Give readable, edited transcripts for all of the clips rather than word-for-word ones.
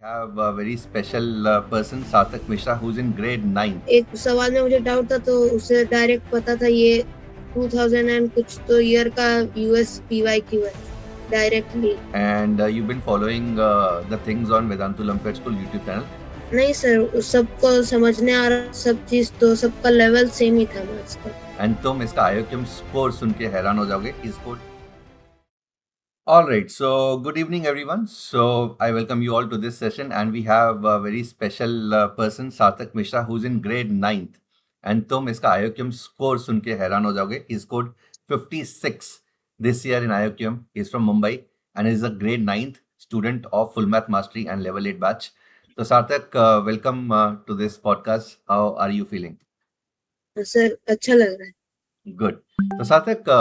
have a very special person, Sarthak Mishra, who's in grade 9. एक सवाल में मुझे डाउट था तो उसे डायरेक्ट पता था ये 2000 एंड कुछ तो ईयर का यूएस पीवाईक्यू है directly. And you've been following the things on Vedantu Olympiad School YouTube channel. नहीं सर, सबको समझने आ रहा सब चीज, तो सबका लेवल सेम ही था मैथ्स का। And तुम इसका IOQM स्कोर सुन के हैरान हो जाओगे कि score. All right, so good evening everyone. So I welcome you all to this session, and we have a very special person, Sarthak Mishra, who's in grade 9th. And तुम इसका IOQM score सुन के हैरान हो जाओगे. He scored 56 this year in IOQM. He's from Mumbai and is a grade 9th student of Full Math Mastery and Level 8 batch. So Sarthak, welcome to this podcast. How are you feeling? Sir अच्छा लग रहा है। Good. तो सार्थक,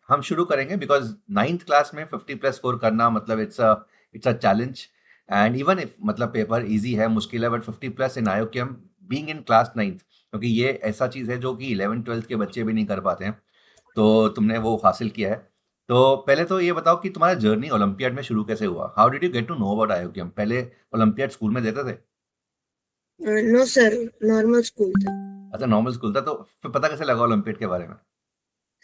हम शुरू करेंगे because 9th class में 50 प्लस स्कोर करना मतलब it's a challenge, and even if मतलब पेपर इजी है, मुश्किल है, but 50 plus in IOQM being in class 9th, क्योंकि ये ऐसा चीज़ है जो कि 11th 12th के बच्चे भी नहीं कर पाते हैं, तो तुमने वो हासिल किया है। तो पहले तो ये बताओ कि तुम्हारा जर्नी ओलंपियाड में शुरू कैसे हुआ? How did you get to know about IOQM? पहले ओलंपियाड स्कूल में देते थे? नो सर, नॉर्मल स्कूल था। अच्छा, नॉर्मल स्कूल था। तो फिर पता कैसे लगा ओलंपियाड के बारे में?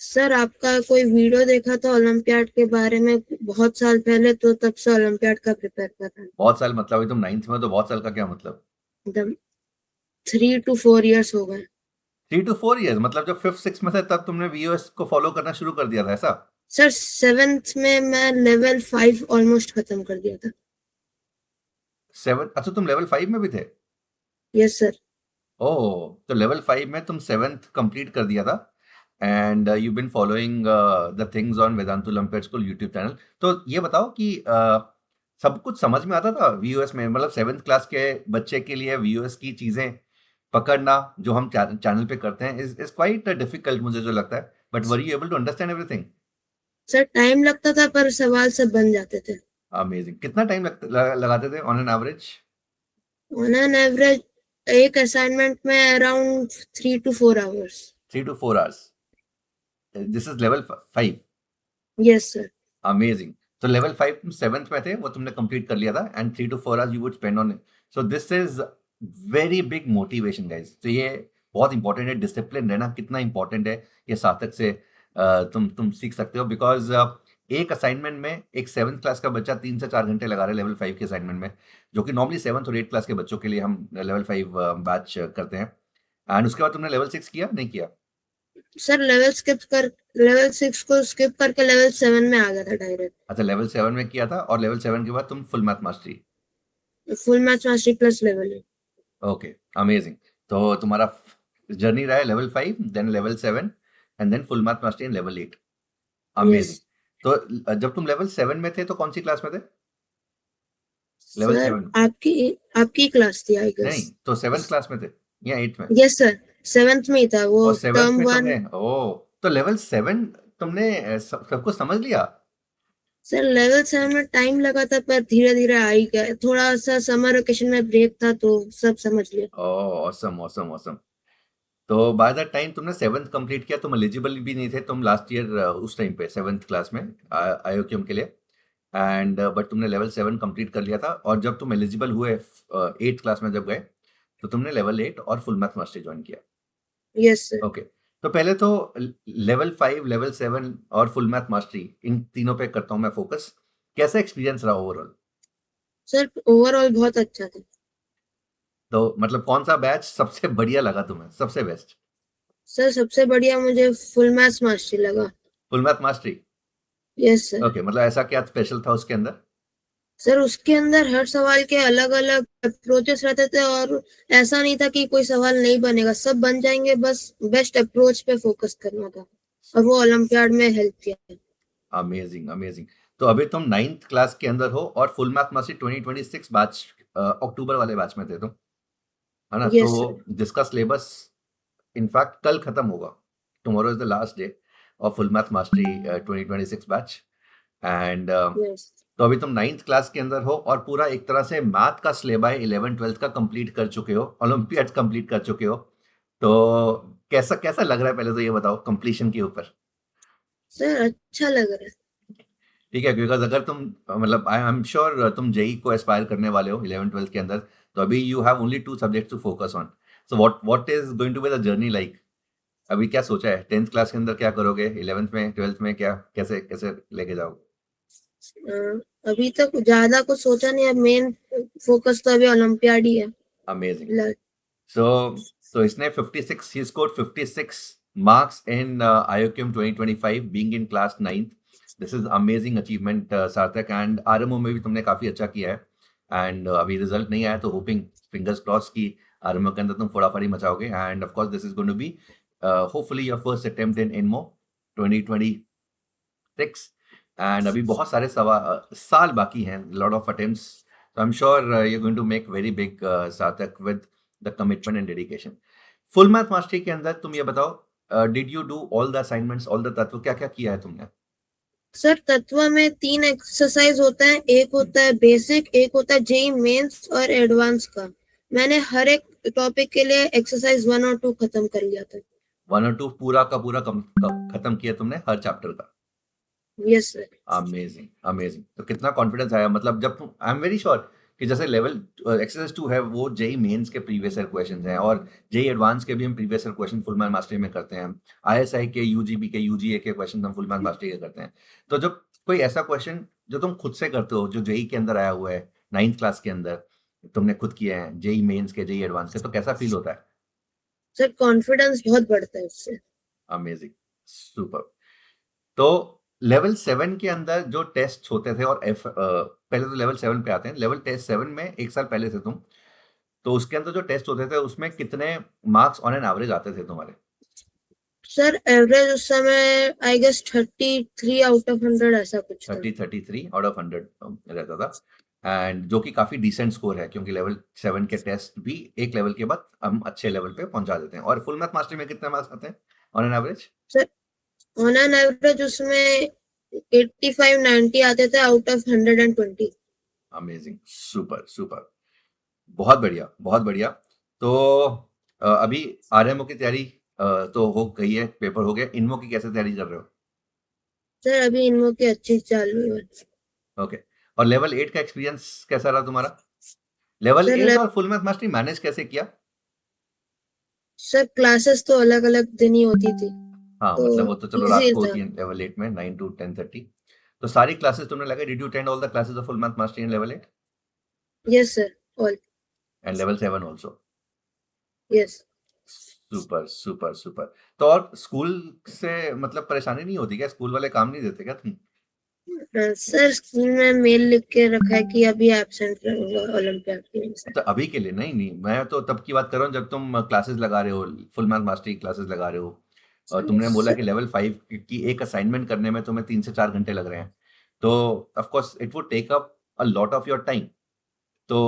सर आपका कोई वीडियो देखा था ओलंपियाड के बारे में बहुत साल पहले, तो तब से ओलंपियाड का प्रिपेयर कर रहा हूँ। बहुत साल मतलब अभी तुम 9th में हो, तो बहुत साल का क्या मतलब? एकदम 3 to 4 years हो गए। 3 to 4 years मतलब जब 5th 6th में थे तब तुमने VOS को फॉलो करना शुरू कर दिया था, ऐसा? सर 7th में मैं लेवल 5 ऑलमोस्ट खत्म कर दिया था। 7? अच्छा, तुम लेवल 5 में भी थे? Yes sir. ओह, तो लेवल 5 में तुम 7th कंप्लीट कर दिया था, and you been following the things on Vedantu olympiad school YouTube channel. तो ये बताओ कि सब कुछ समझ में आता था VOS में? मतलब 7th क्लास के बच्चे के लिए VOS की चीजें पकड़ना जो हम चैनल पे करते हैं इज क्वाइट डिफिकल्ट, मुझे जो लगता है, but were you able to understand everything? Sir time लगता था पर सवाल सब बन जाते थे। अमेजिंग। कितना टाइम लगाते थे on an average? On an average एक असाइनमेंट में around 3 to 4 hours। 3 to 4 hours? This is level 5? Yes sir. Amazing. तो लेवल 5 तुम 7th में थे, वो तुमने कंप्लीट कर लिया था, and 3 to 4 hours you would spend on it. So this is very big motivation guys. तो ये बहुत इंपॉर्टेंट है, डिसिप्लिन रहना कितना इंपॉर्टेंट है, ये सार्थक से तुम सीख सकते हो। बिकॉज एक असाइनमेंट में एक 7th क्लास का बच्चा 3 से 4 घंटे लगा रहा है लेवल 5 के असाइनमेंट में, जो कि नॉर्मली 7th और 8th क्लास के बच्चों के लिए हम लेवल 5 बैच करते हैं। एंड उसके बाद तुमने लेवल 6 किया नहीं किया? सर लेवल 6 को स्किप करके लेवल 7 में आ गया था डायरेक्ट। अच्छा, लेवल 7 में किया था, और लेवल 7 के बाद तुम full math mastery? Full math mastery plus level 8। Okay, amazing. तो तुम्हारा जर्नी रहा है level 5, then level 7, and then full math mastery in level 8। Amazing. तो जब तुम लेवल 7 में थे तो कौन सी क्लास में थे? Level sir 7? आपकी क्लास थी आई गेस। नहीं, तो 7th क्लास में थे या 8 में? यस सर, 7th में ही था वो। और 7th टर्म में 1। तुमने, ओह, तो लेवल 7 तुमने सब कुछ समझ लिया? सर लेवल 7 में टाइम लगा था पर धीरे धीरे आ ही गया। थोड़ा सा समर वेकेशन में ब्रेक था तो सब समझ लिया। ओह, ऑसम ऑसम ऑसम। तो बाय दैट टाइम तुमने 7th कंप्लीट किया, तुम एलिजिबल भी नहीं थे, तुम लास्ट ईयर उस टाइम पे 7th क्लास में IOQM के लिए, एंड बट तुमने लेवल 7 कंप्लीट कर लिया था, और जब तुम एलिजिबल हुए 8th क्लास में जब गए, तो तुमने लेवल 8 और फुल मैथ मास्टरी ज्वाइन किया। Yes sir. ओके, तो पहले तो लेवल 5, लेवल 7 और फुल मैथ मास्टरी, इन तीनों पे करता हूँ मैं फोकस। कैसा एक्सपीरियंस रहा ओवरऑल? सर ओवरऑल बहुत अच्छा था। तो मतलब कौन सा बैच सबसे बढ़िया लगा तुम्हें, सबसे बेस्ट? सर सबसे बढ़िया मुझे फुल मैथ मास्टरी लगा। Full math mastery? Yes sir. Okay, मतलब ऐसा क्या स्पेशल था उसके अंदर? सर उसके अंदर हर सवाल के अलग अलग अप्रोचेस रहते थे, और ऐसा नहीं था कि कोई सवाल नहीं बनेगा, सब बन जाएंगे, बस बेस्ट अप्रोच पे फोकस करना था, और वो ओलंपियाड में हेल्प किया। Amazing amazing. तो अभी तुम 9th क्लास के अंदर हो, और फुल मैथ मास्टरी 2026 बैच, अक्टूबर वाले बैच में थे तुम, है ना? यस तो सर। जिसका सिलेबस इनफैक्ट कल खत्म होगा, tomorrow is the last day of full math mastery 2026 batch, and yes तो अभी तुम 9th क्लास के अंदर हो, और पूरा एक तरह से मैथ का सिलेबस 11 12th का कंप्लीट कर चुके हो, ओलंपियाड कंप्लीट कर चुके हो। तो कैसा कैसा लग रहा है, पहले तो ये बताओ कंप्लीशन के ऊपर? सर अच्छा लग रहा है। ठीक है, बिकॉज अगर तुम मतलब आई एम श्योर तुम जेई को एस्पायर करने वाले हो 11th 12th के अंदर, तो अभी you have only 2 subjects to focus on. So what is going to be the journey like? अभी क्या सोचा है? 10th क्लास के अंदर क्या करोगे? 11th में 12th में क्या कैसे कैसे लेके जाओगे? अभी तक ज्यादा कुछ सोचा नहीं है, मेन फोकस तो अभी ओलंपियाड ही है. अमेजिंग. So इसने 56, he scored 56 marks in IOCM 2025 being in class 9th. This is amazing achievement सार्थक, and RMO में भी तुमने काफी अच्छा किया है. And अभी रिजल्ट नहीं आया, तो होपिंग फिंगर्स क्रॉस की RMO के अंदर तुम फोड़ाफड़ी मचाओगे. And of course this is going to be hopefully your first attempt in INMO 2026. And अभी बहुत सारे साल बाकी हैं, lot of attempts. So I'm sure you're going to make very big सार्थक with the commitment and dedication. Full math mastery के अंदर तुम ये बताओ, did you do all the assignments, all the तत्व, क्या क्या किया है तुमने? सर तत्व में 3 एक्सरसाइज होता है, एक होता है बेसिक, एक होता है जेई मेंस और एडवांस का. मैंने हर एक टॉपिक के लिए एक्सरसाइज 1 और 2 खत्म कर लिया था. 1 और 2 पूरा का पूरा खत्म किया तुमने हर चैप्टर का? Yes sir. Amazing amazing. तो कितना कॉन्फिडेंस आया, मतलब जब तुम, आई एम वेरी श्योर कि जैसे लेवल एक्सरसाइज 2 है वो जेई मेंस के प्रीवियस ईयर क्वेश्चंस हैं, और जेई एडवांस के भी हम previous year question full math mastery में करते हैं. आईएसआई के, यूजीबी के, यूजीए के क्वेश्चन हम फुल मैथ मास्टरी के करते हैं. तो जब कोई ऐसा क्वेश्चन जो तुम खुद से करते हो, जो जेई के अंदर आया हुआ है 9th क्लास के अंदर, तुमने खुद किए हैं जेई मेंस के, जेई एडवांस के, तो कैसा फील होता है? सर कॉन्फिडेंस बहुत बढ़ता है उससे. Amazing, super. तो लेवल 7 के अंदर जो टेस्ट होते थे, और पहले तो लेवल 7 पे आते हैं, लेवल टेस्ट 7 में एक साल पहले से तुम, तो उसके अंदर जो टेस्ट होते थे उसमें कितने मार्क्स ऑन एन एवरेज आते थे तुम्हारे? सर एवरेज उस समय आई गेस 33 आउट ऑफ 100 ऐसा कुछ था. 33 आउट ऑफ 100 रहता था, एंड जो कि काफी डिसेंट स्कोर है, क्योंकि लेवल 7 के टेस्ट भी एक लेवल के बाद हम अच्छे लेवल पे पहुंचा देते हैं. और फुल मैथ मास्टरी में कितने मार्क्स आते हैं on an average? Sir on an average उसमें 85-90 आते थे out of 120. Amazing, super super, बहुत बढ़िया बहुत बढ़िया. तो अभी आरएमओ की तैयारी तो हो गई है, पेपर हो गया, इनमो की कैसे तैयारी कर रहे हो? सर अभी इनमो की अच्छी चालू है. ओके. और लेवल 8 का एक्सपीरियंस कैसा रहा तुम्हारा? लेवल सर 8 और फुल मैथ मास्टरी मैनेज कैसे किया? सर क्लासेस तो अलग अलग दिन ही होती थी. हाँ, तो मतलब वो तो चलो रात easy को था. होती है लेवल 8 में 9 to 10:30. तो सारी क्लासेस तुमने लगा? Did you attend all the classes of full math mastery in level 8 yes sir, all. And level 7 also? Yes. Super super super. तो और स्कूल से मतलब परेशानी नहीं होती क्या? स्कूल वाले काम नहीं देते क्या तुम? सर स्कूल में मेल लिख के रखा है कि अभी एब्सेंट रहूंगा ओलंपियाड के लिए. तो अभी के लिए नहीं नहीं, मैं तो तब की बात कर रहा हूँ जब तुम क्लासेस लगा रहे हो, फुल मैथ मास्टरी क्लासेस लगा रहे हो, और तुमने बोला कि लेवल 5 की एक असाइनमेंट करने में तुम्हें 3 से 4 घंटे लग रहे हैं, तो of course it would take up a lot of your time. तो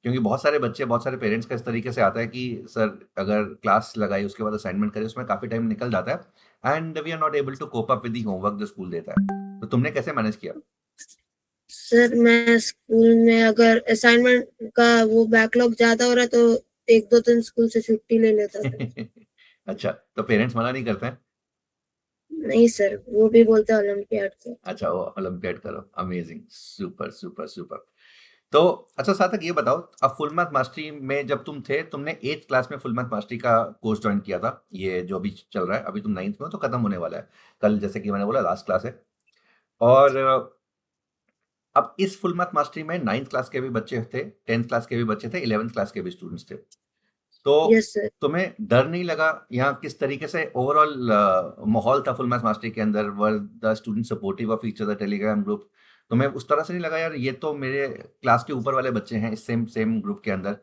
क्योंकि बहुत सारे बच्चे, बहुत सारे पेरेंट्स का इस तरीके से आता है कि सर अगर क्लास लगाई उसके बाद असाइनमेंट करें, उसमें काफ़ी टाइम निकल जाता है, and we are not able to cope up with the homework जो स्कूल देता है. तो तुमने कैसे मैनेज किया? सर मैं स्कूल में अगर असाइनमेंट का वो बैकलॉग ज्यादा हो रहा है तो 1-2 दिन स्कूल से छुट्टी ले लेता था. अच्छा, तो पेरेंट्स मना नहीं करते हैं? नहीं सर, वो भी बोलते हैं ओलंपियाड को. अच्छा, वो ओलंपियाड करो. Amazing, super super super. तो अच्छा सार्थक, ये बताओ, अब फुल मैथ मास्टरी में जब तुम थे, तुमने 8th क्लास में फुल मैथ मास्टरी का कोर्स ज्वाइन किया था, ये जो अभी चल रहा है, अभी तुम 9th में हो तो खत्म होने वाला है कल, जैसे कि मैंने बोला लास्ट क्लास है. और अब इस फुल मैथ मास्टरी में 9th क्लास के भी बच्चे थे, 10th क्लास के भी बच्चे थे, 11th क्लास के भी स्टूडेंट्स थे. तो यस सर. तुम्हें डर नहीं लगा? यहाँ किस तरीके से ओवरऑल माहौल था फुल मैथ मास्टरी के अंदर? Were the student supportive of each other, Telegram group? तुम्हें उस तरह से नहीं लगा यार ये तो मेरे क्लास के ऊपर वाले बच्चे हैं इस सेम सेम ग्रुप के अंदर,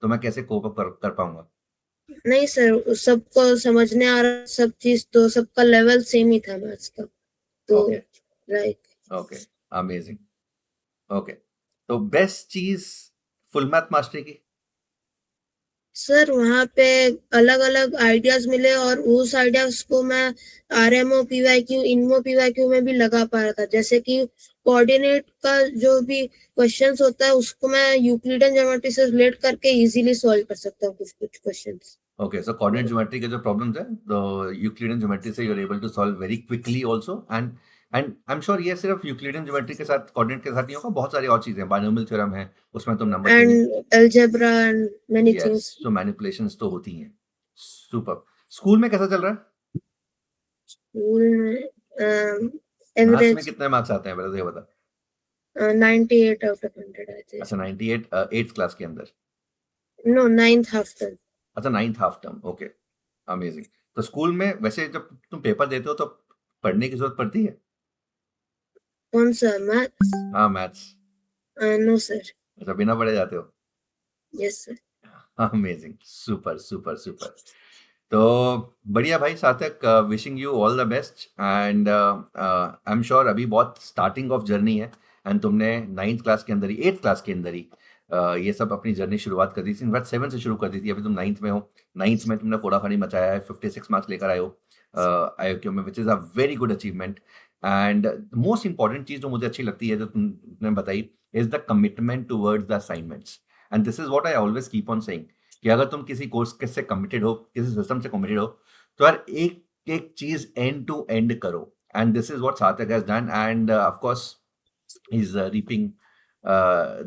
तो मैं कैसे कोप अप कर पाऊंगा? नहीं सर, सबको समझने आ रहा सब चीज, तो सबका लेवल सेम ही था मैथ्स का, तो okay right. Okay, amazing. Okay, तो बेस्ट चीज फुल मैथ मास्टरी की? सर वहाँ पे अलग अलग आइडियाज मिले और उस आइडियाज को मैं आरएमओ पीवाईक्यू, इनमो पीवाईक्यू में भी लगा पा रहा था. जैसे कि कोऑर्डिनेट का जो भी क्वेश्चंस होता है उसको मैं यूक्लिडियन ज्योमेट्री से रिलेट करके इजीली सॉल्व कर सकता हूँ कुछ कुछ questions. Okay, so coordinate geometry के जो प्रॉब्लम्स है, तो यूक्लिडियन ज्योमेट्री से you are able to solve very quickly also, and and I am sure ये सिर्फ यूक्लिडियन ज्योमेट्री के साथ, कोऑर्डिनेट के साथ नहीं होगा, बहुत सारी और चीजें, बाइनोमियल थ्योरम है, उसमें तुम number and algebra and many yes, things. तो मैनिपुलेशंस तो होती हैं. सुपर. स्कूल में कैसा चल रहा है? School में मैथ्स में average कितने मार्क्स आते हैं, पहले तो ये बता. 98 out of 100 I think. अच्छा 98 8th क्लास के अंदर. No, 9th half term. अच्छा 9th half term, okay, amazing. तो स्कूल में वैसे जब तुम पेपर देते हो तो पढ़ने की जरूरत पड़ती है? कौन सा maths? हाँ मैथ्स. No sir. अच्छा बिना पढ़े जाते हो? Yes sir. Amazing, super super super. तो बढ़िया भाई सार्थक, wishing you all the best. And I am sure अभी बहुत स्टार्टिंग ऑफ जर्नी है, एंड तुमने 9th क्लास के अंदर ही, 8th क्लास के अंदर ही ये सब अपनी जर्नी शुरुआत कर दी थी. इनफैक्ट 7 से शुरू कर दी थी. अभी तुम 9th में हो. 9th में तुमने फोड़ाफाड़ी मचाया है, 56 मार्क्स लेकर आए हो IOQ में, which is a very good achievement. And most important चीज़ जो मुझे अच्छी लगती है जो तुमने बताई is the commitment towards the assignments. And this is what I always keep on saying कि अगर तुम किसी कोर्स से कमिटेड हो, किसी सिस्टम से कमिटेड हो, तो यार एक एक चीज एंड टू एंड करो. एंड दिस इज व्हाट सार्थक has done, end of course he is reaping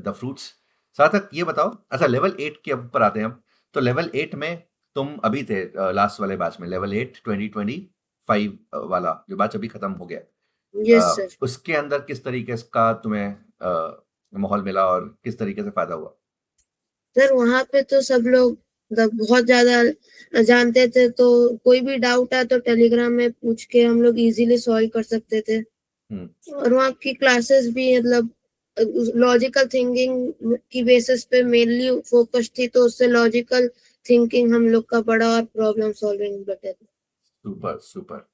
the fruits. सार्थक ये बताओ, अच्छा लेवल 8 के ऊपर आते हैं हम. तो लेवल 8 में तुम अभी थे लास्ट वाले बैच में, लेवल 8 2025 वाला जो बैच अभी खत्म हो गया. Yes sir. उसके अंदर किस तरीके का तुम्हें माहौल मिला और किस तरीके से फायदा हुआ? सर वहाँ पे तो सब लोग मतलब बहुत ज्यादा जानते थे, तो कोई भी डाउट है तो टेलीग्राम में पूछ के हम लोग इजीली सॉल्व कर सकते थे. और वहाँ की क्लासेस भी मतलब लॉजिकल थिंकिंग की बेसिस पे मेनली फोकस थी, तो उससे लॉजिकल थिंकिंग हम लोग का बड़ा और problem solving better. Super super.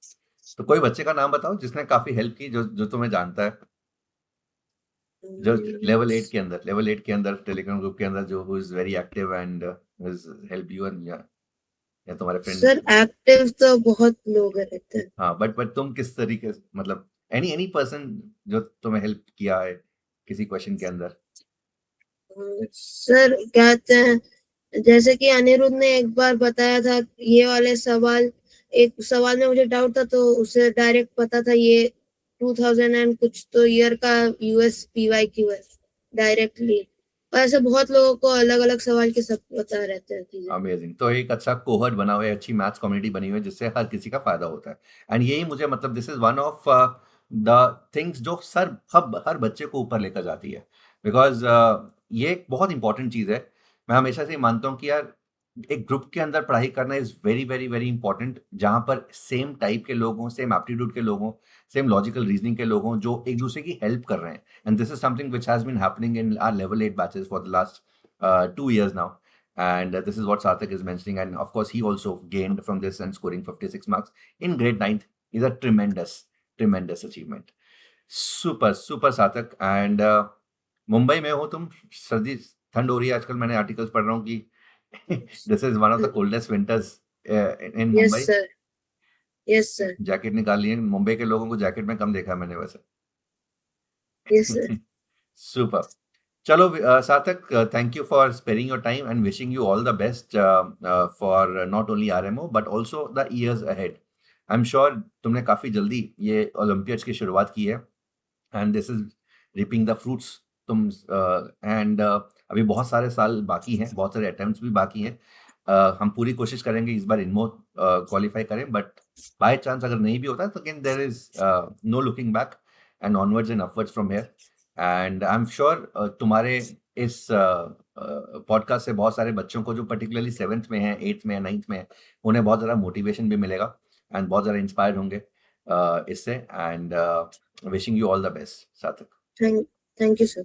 तो कोई बच्चे का नाम बताओ जिसने काफी हेल्प की, जो जो तुम्हें जानता है, जो लेवल 8 के अंदर, लेवल 8 के अंदर टेलीग्राम ग्रुप के अंदर जो who is very active and has help you, and या तुम्हारे फ्रेंड? सर एक्टिव तो बहुत लोग रहते हैं. हाँ, बट तुम किस तरीके से, मतलब एनी पर्सन जो तुम्हें हेल्प किया है किसी क्वेश्चन के अंदर? सर कहते हैं जैसे कि अनिरुद्ध ने एक बार बताया था ये वाले सवाल, एक सवाल में मुझे डाउट था तो उसे डायरेक्ट पता था ये 2000 एंड कुछ तो ईयर का US PYQ है डायरेक्टली. और ऐसे बहुत लोगों को अलग अलग सवाल के सब पता रहते हैं चीजें. अमेजिंग. तो एक अच्छा कोहर्ट बना हुआ है, अच्छी मैथ्स कम्युनिटी बनी हुई है जिससे हर किसी का फायदा होता है. एंड यही मुझे, मतलब this is one of the things जो सर हर बच्चे को ऊपर लेकर जाती है. बिकॉज ये एक बहुत इंपॉर्टेंट चीज़ है. मैं हमेशा से ही मानता हूँ कि यार एक ग्रुप के अंदर पढ़ाई करना is very very very important, जहाँ पर सेम टाइप के लोग हों, सेम एप्टीट्यूड के लोग हों, सेम लॉजिकल रीजनिंग के लोग हों, जो एक दूसरे की हेल्प कर रहे हैं. And this is something which has been happening in our level 8 batches for the last 2 years now. And this is what Sarthak is mentioning. And of course, he also gained from this and scoring 56 marks in grade 9th is a tremendous achievement. Super, super Sarthak. And Mumbai में हो तुम, सर्दी ठंड हो रही है आजकल. मैंने आर्टिकल्स पढ़ रहा हूँ कि this is one of the coldest winters in Yes Mumbai. sir. Yes sir. Jacket निकाल लिए. मुंबई के लोगों को जैकेट में कम देखा है मैंने वैसे. Yes sir. Super. चलो सार्थक, thank you for sparing your time and wishing you all the best for not only RMO but also the years ahead. I'm sure तुमने काफी जल्दी ये ओलंपियाड्स की शुरुआत की है and this is reaping the fruits. तुम and अभी बहुत सारे साल बाकी हैं, बहुत सारे अटेम्प्ट्स भी बाकी हैं. हम पूरी कोशिश करेंगे इस बार इनमो क्वालिफाई करें, बट बाय चांस अगर नहीं भी होता तो can there is no looking back and onwards and upwards from here. And I am sure तुम्हारे इस पॉडकास्ट से बहुत सारे बच्चों को जो पर्टिकुलरली 7th में है, 8th में है, 9th में है, उन्हें बहुत ज़्यादा मोटिवेशन भी मिलेगा एंड बहुत ज़्यादा इंस्पायर होंगे इससे. And wishing you all the best सार्थक. Thank you sir.